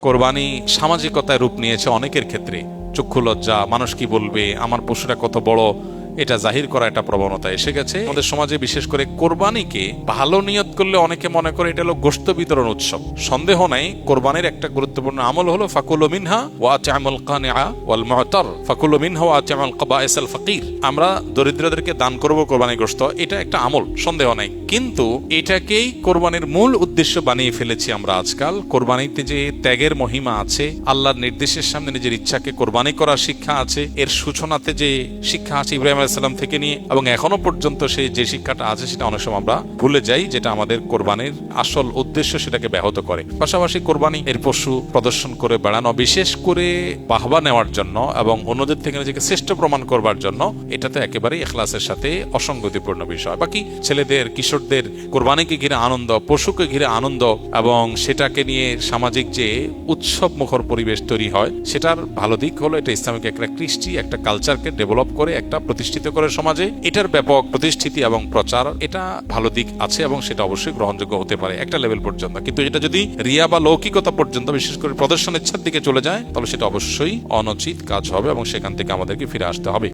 কোরবানি সামাজিকতায় রূপ নিয়েছে অনেকের ক্ষেত্রে। চক্ষু লজ্জা, মানুষ কি বলবে, আমার পশুরা কত বড়, এটা জাহির করা একটা প্রবণতা এসে গেছে আমাদের সমাজে। বিশেষ করে কোরবানিকে ভালো নিয়ত করলে অনেকে মনে করে এটা হলো গোশত বিতরণ উৎসব। সন্দেহ নাই, কোরবানির একটা গুরুত্বপূর্ণ আমল হলো ফাকুলু মিনহা ওয়া আতিমুল কানিআ ওয়াল মু'তার, ফাকুলু মিনহা ওয়া আতিমুল কাবাইসাল ফাকির। আমরা দরিদ্রদেরকে দান করব কোরবানি গোশত, এটা একটা আমল, সন্দেহ নাই। কিন্তু এটাকেই কোরবানির মূল উদ্দেশ্য বানিয়ে ফেলেছি আমরা আজকাল। কোরবানিতে যে ত্যাগের মহিমা আছে, আল্লাহর নির্দেশের সামনে নিজের ইচ্ছাকে কোরবানি করার শিক্ষা আছে, এর সূচনাতে যে শিক্ষা আছে ইব্রাহিম আলাইহিস সালাম থেকে নিয়ে এবং এখনো পর্যন্ত সেই যে শিক্ষাটা আছে সেটা অনেক সময় আমরা ভুলে যাই, যেটা আমাদের কোরবানির আসল উদ্দেশ্য সেটাকে ব্যাহত করে। পাশাপাশি কোরবানি এর পশু প্রদর্শন করে বেড়ানো, বিশেষ করে বাহবা নেওয়ার জন্য এবং অন্যদের থেকে নিজেকে শ্রেষ্ঠ প্রমাণ করবার জন্য, এটা তো একেবারেই ইখলাসের সাথে অসঙ্গতিপূর্ণ বিষয়। বাকি ছেলেদের, কিশোরদের কোরবানিকে ঘিরে আনন্দ, পশুকে ঘিরে আনন্দ এবং সেটাকে নিয়ে সামাজিক যে উৎসব মুখর পরিবেশ তৈরি হয়, সেটার ভালো দিক হলো এটা ইসলামিক একটা কৃষ্টি, একটা কালচারকে ডেভেলপ করে, একটা প্রতিষ্ঠিত করে সমাজে। এটার ব্যাপক প্রতিষ্ঠিতি এবং প্রচার, এটা ভালো দিক আছে এবং সেটা অবশ্যই গ্রহণযোগ্য হতে পারে একটা লেভেল পর্যন্ত। কিন্তু এটা যদি রিয়া বা লৌকিকতা পর্যন্ত, বিশেষ করে প্রদর্শন ইচ্ছার দিকে চলে যায়, তাহলে সেটা অবশ্যই অনুচিত কাজ হবে এবং সেখান থেকে আমাদেরকে ফিরে আসতে হবে।